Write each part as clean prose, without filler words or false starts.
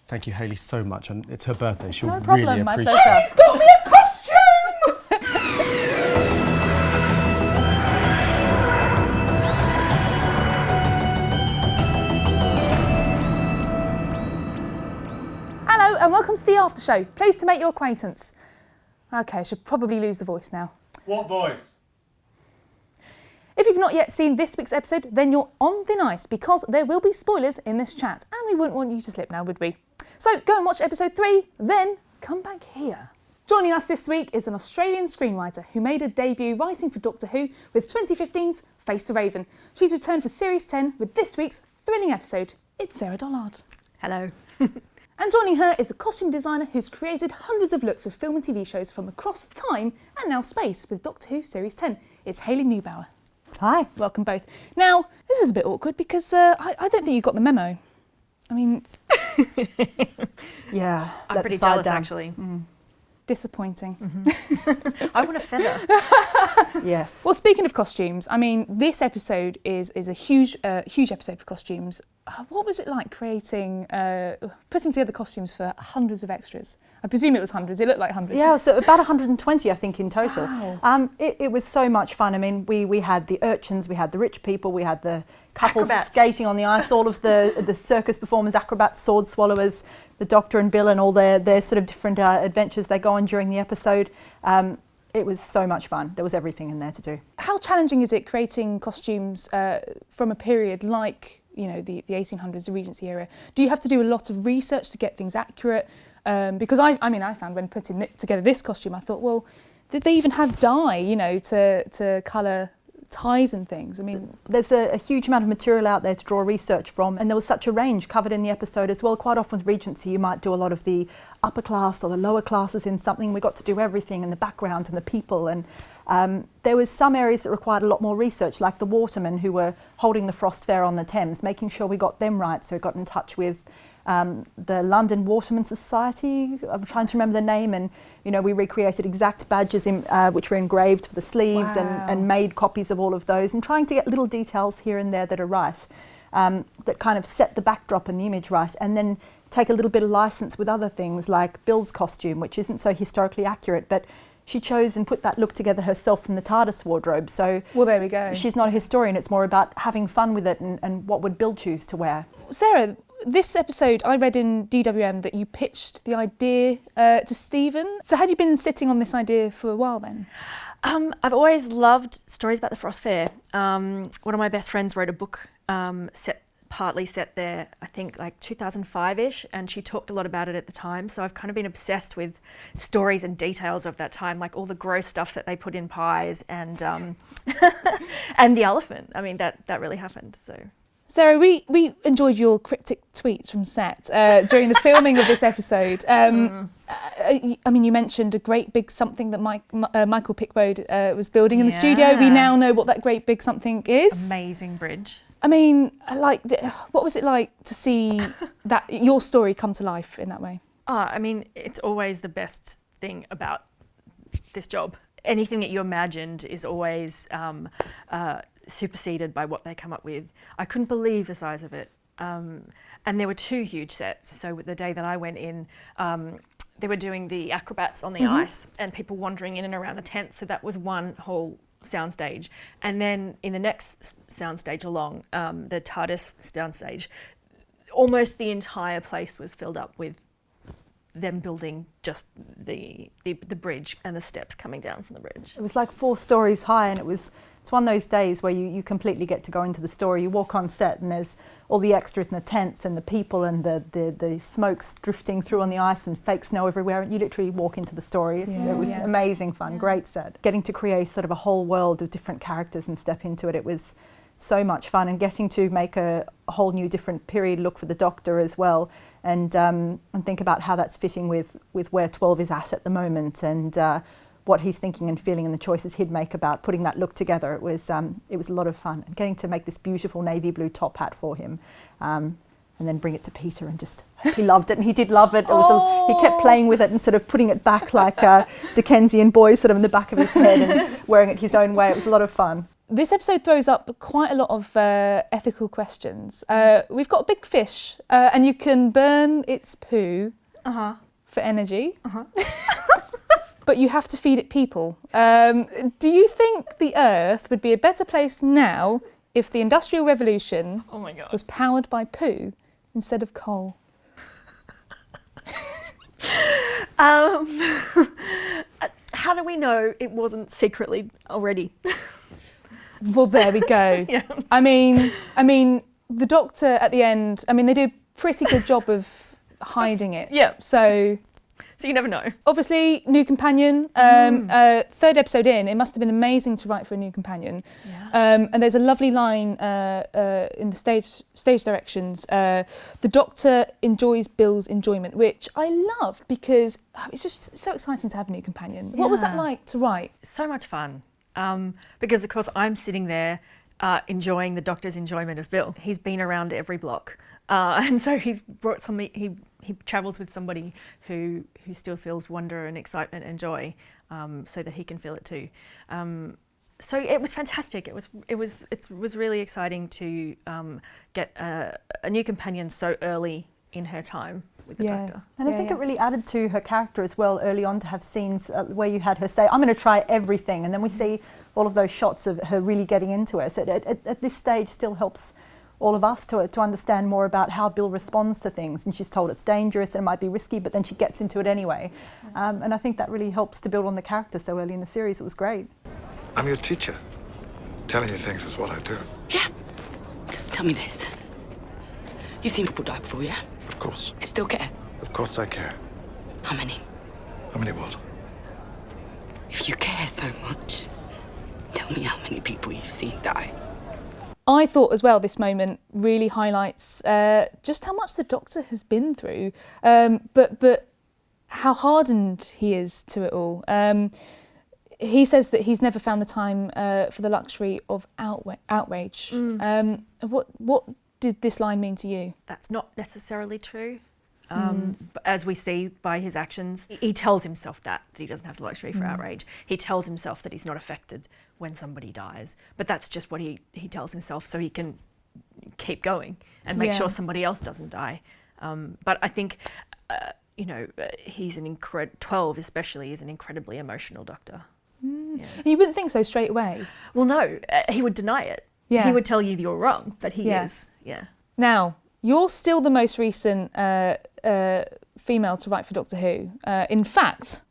Thank you, Hayley, so much. And it's her birthday. She'll No problem, really my appreciate pleasure. it. He's got me a costume! Hello and welcome to the Aftershow. Pleased to make your acquaintance. Okay, I should probably lose the voice now. What voice? If you've not yet seen this week's episode, then you're on thin ice because there will be spoilers in this chat and we wouldn't want you to slip now, would we? So go and watch episode 3, then come back here. Joining us this week is an Australian screenwriter who made a debut writing for Doctor Who with 2015's Face the Raven. She's returned for Series 10 with this week's thrilling episode. It's Sarah Dollard. Hello. And joining her is a costume designer who's created hundreds of looks for film and TV shows from across time and now space with Doctor Who Series 10. It's Hayley Nebauer. Hi. Welcome both. Now, this is a bit awkward because I don't think you got the memo. I mean... Yeah. I'm pretty jealous, actually. Disappointing. I want a feather. Yes. Well, speaking of costumes, I mean, this episode is a huge episode for costumes. What was it like creating, putting together costumes for hundreds of extras? I presume it was hundreds. It looked like hundreds. Yeah, so about 120, I think, in total. Wow. It was so much fun. I mean, we had the urchins, we had the rich people, we had the couples Acrobats. skating on the ice, all of the circus performers, acrobats, sword swallowers, the Doctor and Bill and all their sort of different adventures they go on during the episode. It was so much fun. There was everything in there to do. How challenging is it creating costumes from a period like, you know, the 1800s, the Regency era? Do you have to do a lot of research to get things accurate? Because I found when putting together this costume, I thought, well, did they even have dye, you know, to colour ties and things? I mean, there's a huge amount of material out there to draw research from, and there was such a range covered in the episode as well. Quite often with Regency, you might do a lot of the upper class or the lower classes in something. We got to do everything in the background and the people, and there was some areas that required a lot more research, like the watermen who were holding the Frost Fair on the Thames, making sure we got them right. So we got in touch with the London Waterman Society. I'm trying to remember the name, and you know, we recreated exact badges which were engraved for the sleeves. Wow. and made copies of all of those, and trying to get little details here and there that are right, that kind of set the backdrop and the image right, and then take a little bit of license with other things like Bill's costume, which isn't so historically accurate, but she chose and put that look together herself from the TARDIS wardrobe. So well, there we go. She's not a historian, it's more about having fun with it and what would Bill choose to wear. Sarah, this episode, I read in DWM that you pitched the idea to Stephen. So had you been sitting on this idea for a while then? I've always loved stories about the Frost Fair. One of my best friends wrote a book partly set there, I think like 2005-ish, and she talked a lot about it at the time. So I've kind of been obsessed with stories and details of that time, like all the gross stuff that they put in pies and and the elephant. I mean, that really happened. So. Sarah, we enjoyed your cryptic tweets from set during the filming of this episode. I mean, you mentioned a great big something that Michael Pickbode was building in the studio. We now know what that great big something is. Amazing bridge. I mean, like, what was it like to see that your story come to life in that way? I mean, it's always the best thing about this job. Anything that you imagined is always superseded by what they come up with. I couldn't believe the size of it. And there were 2 huge sets. So the day that I went in, they were doing the acrobats on the ice and people wandering in and around the tent. So that was one whole soundstage. And then in the next soundstage along, the TARDIS soundstage, almost the entire place was filled up with them building just the bridge and the steps coming down from the bridge. It was like 4 stories high, and it's one of those days where you completely get to go into the story. You walk on set and there's all the extras and the tents and the people and the smokes drifting through on the ice and fake snow everywhere, and you literally walk into the story. It was amazing fun, great set. Getting to create sort of a whole world of different characters and step into it, it was so much fun, and getting to make a whole new different period look for the Doctor as well, and think about how that's fitting with where 12 is at the moment, and what he's thinking and feeling and the choices he'd make about putting that look together. It was a lot of fun, and getting to make this beautiful navy blue top hat for him, and then bring it to Peter, and just he loved it, and he did love it. He kept playing with it and sort of putting it back like a Dickensian boy sort of in the back of his head and wearing it his own way. It was a lot of fun. This episode throws up quite a lot of ethical questions. We've got a big fish, and you can burn its poo for energy. But you have to feed it people. Do you think the Earth would be a better place now if the Industrial Revolution was powered by poo instead of coal? How do we know it wasn't secretly already? Well, there we go. Yeah. I mean, the Doctor at the end, they do a pretty good job of hiding it. Yeah. So you never know. Obviously, new companion. Third episode in, it must have been amazing to write for a new companion. Yeah. And there's a lovely line in the stage directions. The Doctor enjoys Bill's enjoyment, which I love because it's just so exciting to have a new companion. What was that like to write? So much fun. Because of course I'm sitting there enjoying the Doctor's enjoyment of Bill. He's been around every block. And so he's brought somebody, he travels with somebody who still feels wonder and excitement and joy, so that he can feel it too. So it was fantastic. It was really exciting to get a new companion so early in her time with the Doctor. And I think it really added to her character as well early on to have scenes where you had her say, I'm going to try everything, and then we see all of those shots of her really getting into it. So at this stage still helps all of us to understand more about how Bill responds to things, and she's told it's dangerous and it might be risky, but then she gets into it anyway. And I think that really helps to build on the character so early in the series. It was great. I'm your teacher. Telling you things is what I do. Yeah. Tell me this. You've seen people die before, yeah? Of course. You still care? Of course I care. How many? How many what? If you care so much, tell me how many people you've seen die. I thought as well this moment really highlights just how much the Doctor has been through, but how hardened he is to it all. He says that he's never found the time for the luxury of outrage. What did this line mean to you? That's not necessarily true. But as we see by his actions, he tells himself that he doesn't have the luxury for outrage. He tells himself that he's not affected when somebody dies, but that's just what he tells himself so he can keep going and make sure somebody else doesn't die. But I think, he's 12 especially is an incredibly emotional Doctor. Yeah. You wouldn't think so straight away. Well, no, he would deny it. Yeah. He would tell you you're wrong, but he is. Yeah. Now, you're still the most recent female to write for Doctor Who. In fact,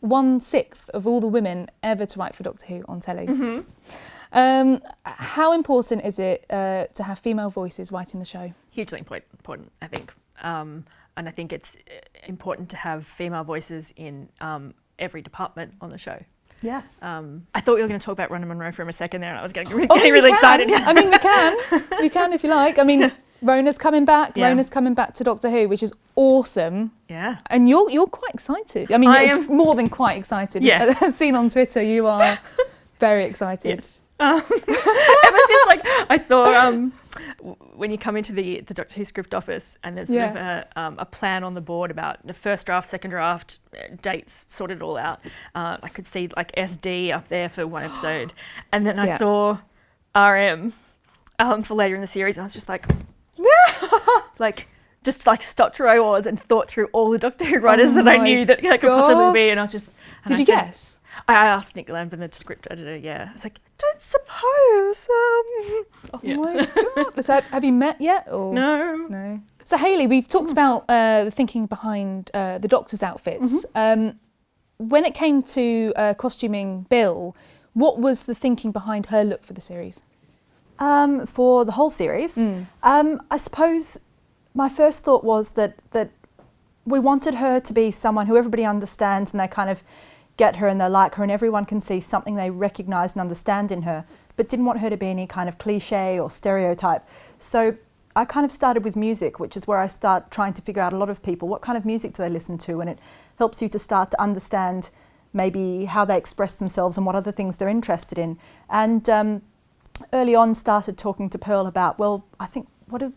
1/6 of all the women ever to write for Doctor Who on telly. How important is it to have female voices writing the show? Hugely important, I think. And I think it's important to have female voices in every department on the show. Yeah. I thought you were going to talk about Rona Munro for a second there, and I was getting really excited. I mean, we can if you like. I mean, Rona's coming back. Yeah. Rona's coming back to Doctor Who, which is awesome. Yeah. And you're quite excited. I mean, you're more than quite excited. Yes. As seen on Twitter, you are very excited. Yes. Ever since I saw when you come into the Doctor Who script office and there's sort of a plan on the board about the first draft, second draft, dates sorted all out. I could see like SD up there for one episode, and then I saw RM for later in the series. And I was just like, stopped where I was and thought through all the Doctor Who writers that I knew that could possibly be, and I was just. Did you guess? I asked Nick Lambden, the script editor, I was like, don't suppose. My God. So have you met yet? Or? No. So Hayley, we've talked about the thinking behind the Doctor's outfits. When it came to costuming Bill, what was the thinking behind her look for the series? For the whole series, I suppose my first thought was that we wanted her to be someone who everybody understands and they kind of get her and they like her and everyone can see something they recognise and understand in her, but didn't want her to be any kind of cliche or stereotype. So I kind of started with music, which is where I start trying to figure out a lot of people, what kind of music do they listen to, and it helps you to start to understand maybe how they express themselves and what other things they're interested in. And early on started talking to Pearl about, well, I think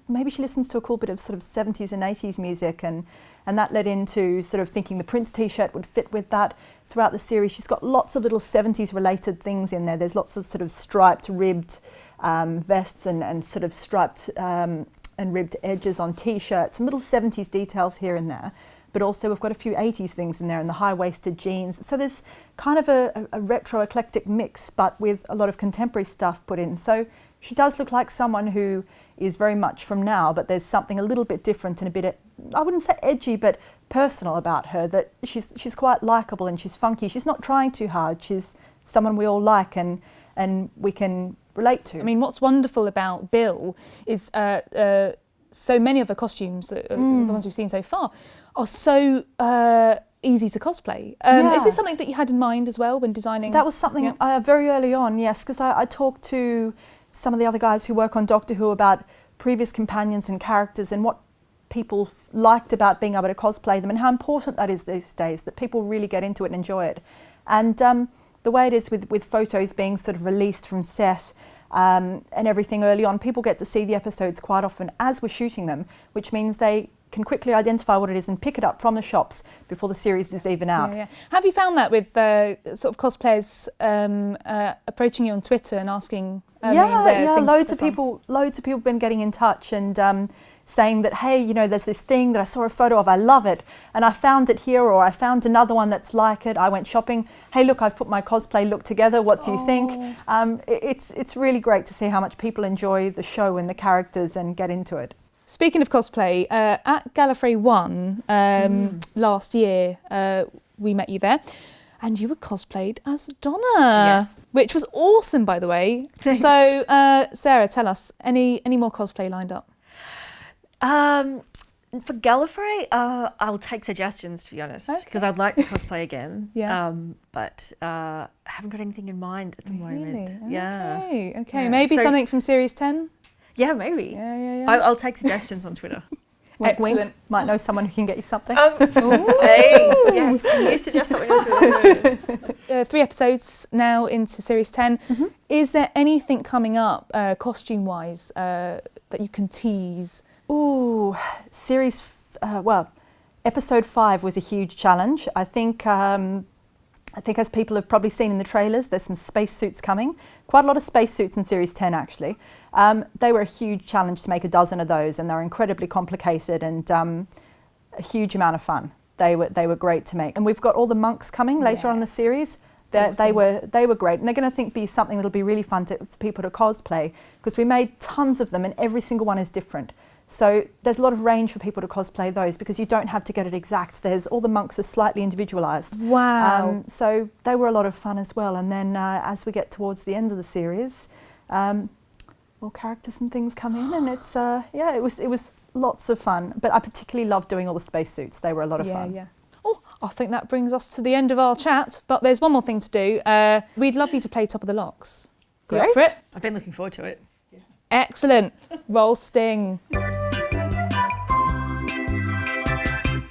maybe she listens to a cool bit of sort of 70s and 80s music, and that led into sort of thinking the Prince t-shirt would fit with that throughout the series. She's got lots of little 70s related things in there. There's lots of sort of striped, ribbed vests and sort of striped and ribbed edges on t-shirts and little 70s details here and there. But also we've got a few 80s things in there and the high-waisted jeans. So there's kind of a retro eclectic mix, but with a lot of contemporary stuff put in. So she does look like someone who is very much from now, but there's something a little bit different and a bit, I wouldn't say edgy, but personal about her, that she's quite likeable and she's funky. She's not trying too hard. She's someone we all like and we can relate to. I mean, what's wonderful about Bill is so many of the costumes, the ones we've seen so far, are so easy to cosplay. Is this something that you had in mind as well when designing? That was something very early on, yes, because I talked to some of the other guys who work on Doctor Who about previous companions and characters and what people liked about being able to cosplay them and how important that is these days, that people really get into it and enjoy it. And the way it is with photos being sort of released from set and everything early on, people get to see the episodes quite often as we're shooting them, which means they can quickly identify what it is and pick it up from the shops before the series is even out. Yeah. Have you found that with sort of cosplayers approaching you on Twitter and asking? Loads of people have been getting in touch and saying that, hey, you know, there's this thing that I saw a photo of, I love it, and I found it here, or I found another one that's like it. I went shopping. Hey, look, I've put my cosplay look together. What do you think? It's really great to see how much people enjoy the show and the characters and get into it. Speaking of cosplay, at Gallifrey 1 last year, we met you there, and you were cosplayed as Donna. Yes. Which was awesome, by the way. Thanks. So, Sarah, tell us, any more cosplay lined up? For Gallifrey, I'll take suggestions, to be honest, because I'd like to cosplay again. But I haven't got anything in mind at the moment. Really? Yeah. Okay. Maybe So- something from Series 10? Yeah, maybe. Yeah. I'll take suggestions on Twitter. Wink, Excellent. wink. Might know someone who can get you something. Hey, yes, can you suggest something on Twitter? 3 episodes now into Series 10. Is there anything coming up, costume-wise, that you can tease? Ooh, episode 5 was a huge challenge. I think as people have probably seen in the trailers, there's some spacesuits coming. Quite a lot of spacesuits in Series 10, actually. They were a huge challenge to make a dozen of those, and they're incredibly complicated and a huge amount of fun. They were great to make. And we've got all the monks coming later on in the series. They were great, and they're going to be something that'll be really fun for people to cosplay, because we made tons of them, and every single one is different. So there's a lot of range for people to cosplay those, because you don't have to get it exact. All the monks are slightly individualised. Wow. So they were a lot of fun as well. And then as we get towards the end of the series, more characters and things come in, and it's it was lots of fun. But I particularly loved doing all the spacesuits. They were a lot of fun. Yeah. Oh, I think that brings us to the end of our chat, but there's one more thing to do. We'd love you to play Top of the Locks. You up for it? I've been looking forward to it. Excellent. Roll Sting.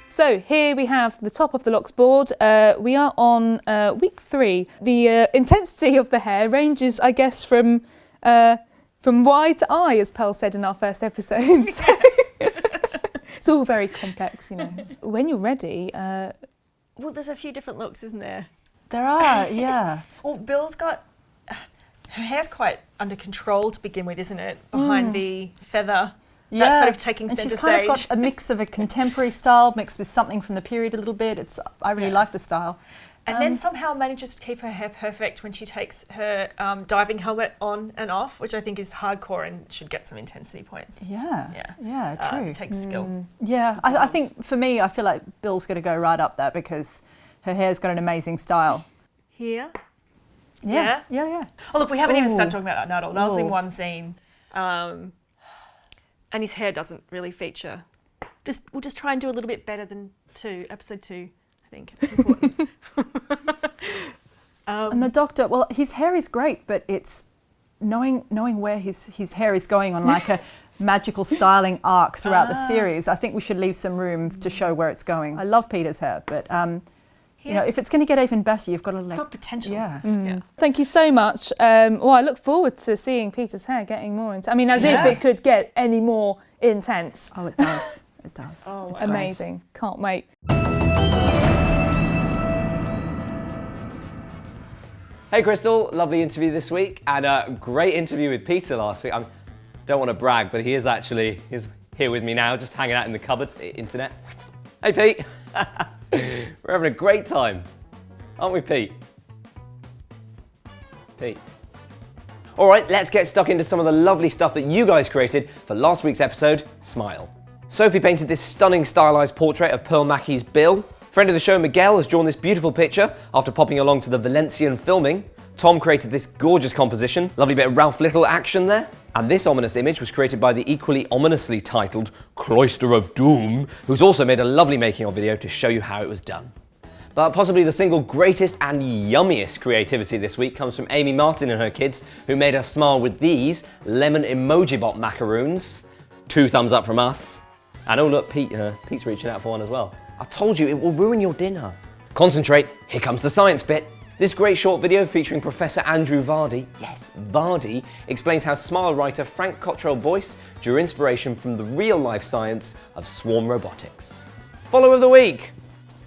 So here we have the Top of the Locks board. We are on week 3. The intensity of the hair ranges, I guess, from Y to I, as Pearl said in our first episode. So it's all very complex, you know. When you're ready... Well, there's a few different looks, isn't there? There are, yeah. Well, Bill's got... Her hair's quite under control to begin with, isn't it? Behind the feather. Yeah, That's sort of taking and centre she's stage. kind of got a mix of a contemporary style mixed with something from the period a little bit. I really like the style. And then somehow manages to keep her hair perfect when she takes her diving helmet on and off, which I think is hardcore and should get some intensity points. Yeah, true. It takes skill. Yeah, I think for me, I feel like Bill's going to go right up there because her hair's got an amazing style. Here. Yeah. Oh, look, we haven't even started Ooh. talking about Nuttall. Nuttall's in Ooh. one scene. And his hair doesn't really feature. We'll just try and do a little bit better than episode 2, I think. It's important. And the Doctor, well, his hair is great, but it's knowing where his hair is going on like a magical styling arc throughout the series. I think we should leave some room to show where it's going. I love Peter's hair, but You know, if it's going to get even better, you've got to It's got potential. Yeah. Yeah. Thank you so much. Well, I look forward to seeing Peter's hair getting more intense. I mean, as if it could get any more intense. Oh, it does. It does. Oh, It's amazing. Can't wait. Hey Christel, lovely interview this week and a great interview with Peter last week. I don't want to brag, but he's here with me now, just hanging out in the cupboard, internet. Hey Pete, we're having a great time, aren't we Pete? Pete. All right, let's get stuck into some of the lovely stuff that you guys created for last week's episode, Smile. Sophie painted this stunning stylized portrait of Pearl Mackie's Bill. Friend of the show, Miguel, has drawn this beautiful picture after popping along to the Valencian filming. Tom created this gorgeous composition, lovely bit of Ralph Little action there. And this ominous image was created by the equally ominously titled Cloister of Doom, who's also made a lovely making of video to show you how it was done. But possibly the single greatest and yummiest creativity this week comes from Amy Martin and her kids, who made us smile with these lemon emoji bot macaroons. 2 thumbs up from us. And oh look, Pete's reaching out for one as well. I told you, it will ruin your dinner. Concentrate, here comes the science bit. This great short video featuring Professor Andrew Vardy, yes, Vardy, explains how Smile writer Frank Cottrell Boyce drew inspiration from the real-life science of swarm robotics. Follow of the week.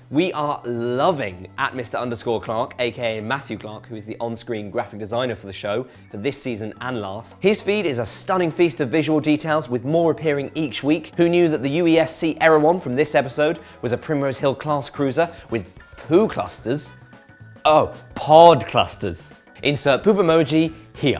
We are loving @Mr_Clark, aka Matthew Clark, who is the on-screen graphic designer for the show for this season and last. His feed is a stunning feast of visual details with more appearing each week. Who knew that the UESC Erewhon from this episode was a Primrose Hill class cruiser with poo clusters? Oh, pod clusters. Insert poop emoji here.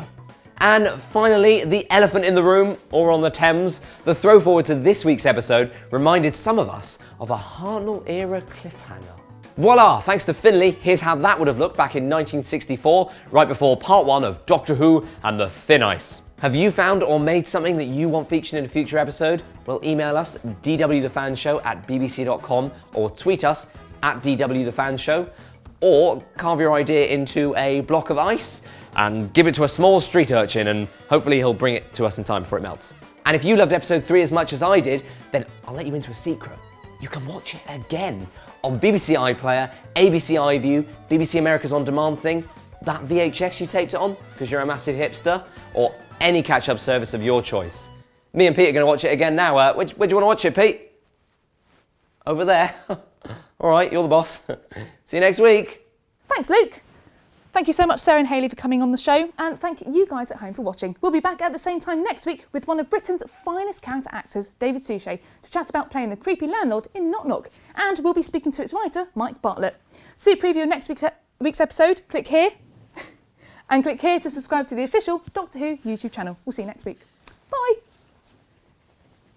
And finally, the elephant in the room, or on the Thames, the throw forward to this week's episode reminded some of us of a Hartnell-era cliffhanger. Voila, thanks to Finley, here's how that would have looked back in 1964, right before part 1 of Doctor Who and the Thin Ice. Have you found or made something that you want featured in a future episode? Well, email us dwthefanshow@bbc.com or tweet us @dwthefanshow, or carve your idea into a block of ice and give it to a small street urchin, and hopefully he'll bring it to us in time before it melts. And if you loved episode 3 as much as I did, then I'll let you into a secret. You can watch it again on BBC iPlayer, ABC iView, BBC America's On Demand thing, that VHS you taped it on because you're a massive hipster, or any catch-up service of your choice. Me and Pete are going to watch it again now. Where do you want to watch it, Pete? Over there. All right, you're the boss. See you next week. Thanks, Luke. Thank you so much, Sarah and Hayley, for coming on the show, and thank you guys at home for watching. We'll be back at the same time next week with one of Britain's finest character actors, David Suchet, to chat about playing the creepy landlord in Knock Knock, and we'll be speaking to its writer, Mike Bartlett. See a preview of next week's episode, click here, and click here to subscribe to the official Doctor Who YouTube channel. We'll see you next week. Bye!